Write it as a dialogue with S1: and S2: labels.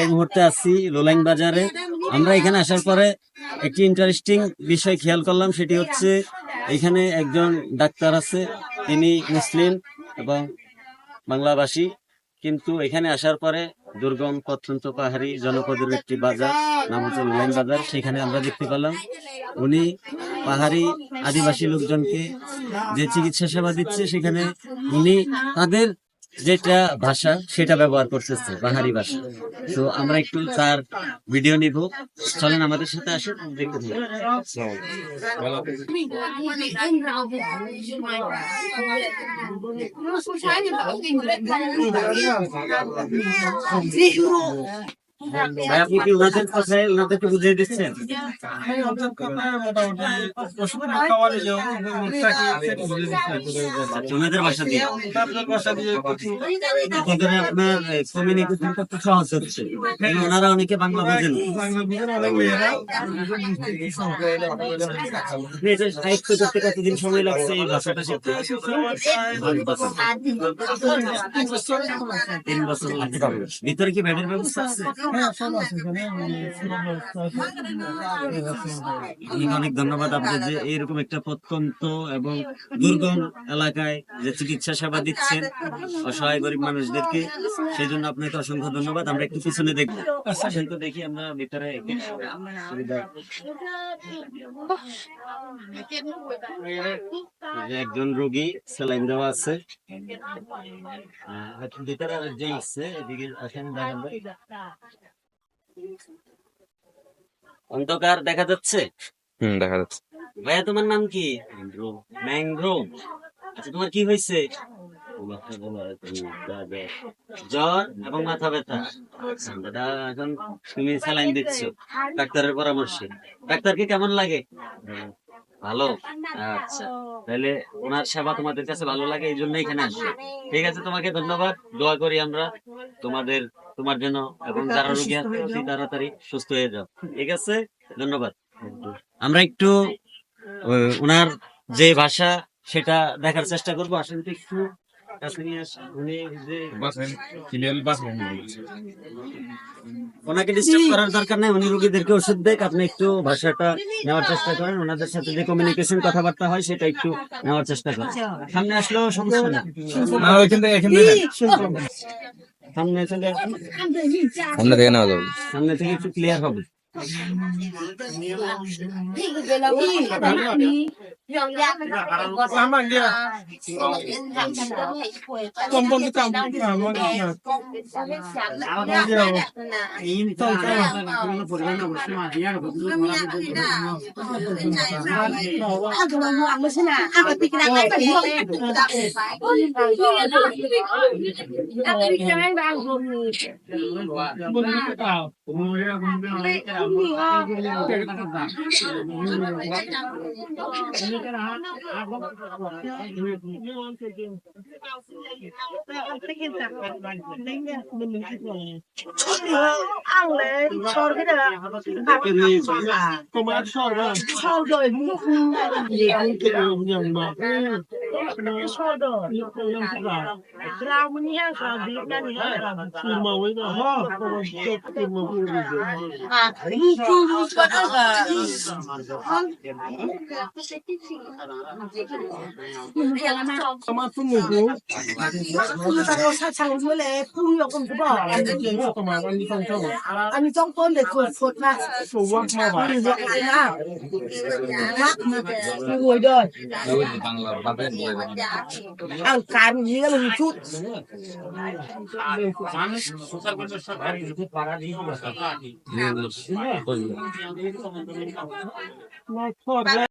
S1: এই মুহূর্তে আছি লোলাইং বাজারে। আমরা এখানে আসার পরে একটি ইন্টারেস্টিং বিষয় খেয়াল করলাম, সেটি হচ্ছে এখানে একজন ডাক্তার আছে, তিনি মুসলিম এবং বাংলাভাষী, কিন্তু এখানে আসার পরে দুর্গম প্রত্যন্ত পাহাড়ি জনপদের একটি বাজার, নাম হচ্ছে লোলাইং বাজার, সেখানে আমরা দেখতে পেলাম উনি পাহাড়ি আদিবাসী লোকজনকে যে চিকিৎসা সেবা দিচ্ছে, সেখানে উনি তাদের যেটা ভাষা সেটা ব্যবহার করতেছে, পাহাড়ি ভাষা। তো আমরা একটু তার ভিডিও নিব, চলেন আমাদের সাথে আসেন, দেখতে থাকুন। ভাই, আপনি কি ওনাদের কথায় ওনাদেরকে বুঝিয়ে দিচ্ছেন? ওনাদের ভাষা দিয়ে আপনার কমিউনিকেশন করতে সহজ হচ্ছে, ওনারা অনেকে বাংলা বোঝেন। সাহিত্য করতে কতদিন সময় লাগছে এই ভাষাটা শিখতে? 3 বছর লাগছে। ভিতরে কি বেডের ব্যবস্থা আছে? অনেক ধন্যবাদ আপনাদের যে এইরকম একটা প্রত্যন্ত এবং দুর্গম এলাকায় যে চিকিৎসা সেবা দিচ্ছেন অসহায় গরিব মানুষদেরকে, সেই জন্য আপনাকে অসংখ্য ধন্যবাদ। আমরা একটু পিছনে দেখবো, তো দেখি আমরা ভিতরে একজন রোগী, স্যালাইন দেওয়া আছে, ভিতরে যে আছে এদিকে আসেন, দেখেন ভাই, অন্ধকার দেখা যাচ্ছে।
S2: দেখা যাচ্ছে।
S1: ভাইয়া, তোমার নাম কি? ম্যাংগ্রোভ। আচ্ছা, তোমার কি হয়েছে? জ্বর এবং মাথা ব্যথা। এখন তুমি স্যালাইন দিচ্ছ ডাক্তারের পরামর্শে। ডাক্তারকে কেমন লাগে? ভালো। আচ্ছা, তাহলে ওনার সেবা তোমাদের কাছে ভালো লাগে, এই জন্য এখানে আসো। ঠিক আছে, তোমাকে ধন্যবাদ। দোয়া করি আমরা তোমার জন্য এবং যারা রোগী আছে অতি তাড়াতাড়ি সুস্থ হয়ে যাও। ঠিক আছে, ধন্যবাদ। আমরা একটু ওনার যে ভাষা সেটা দেখার চেষ্টা করবো। আসলে একটু ওনাকে ডিস্টার্ব করার দরকার নাই, উনি রোগীদেরকে ওষুধ দেখ, আপনি একটু ভাষাটা নেওয়ার চেষ্টা করেন, ওনাদের সাথে যে কমিউনিকেশন কথাবার্তা হয় সেটা একটু নেওয়ার চেষ্টা করেন। সামনে আসলেও সমস্যা না, সামনে চলে
S2: সামনে থেকে নেওয়া যাবে,
S1: সামনে থেকে একটু ক্লিয়ার হবে।
S3: আমিต้องต้นเด็กคนสดมากสูงมากมากรวยด้วยเอาการนี้ก็ลงชุดไม่ทอด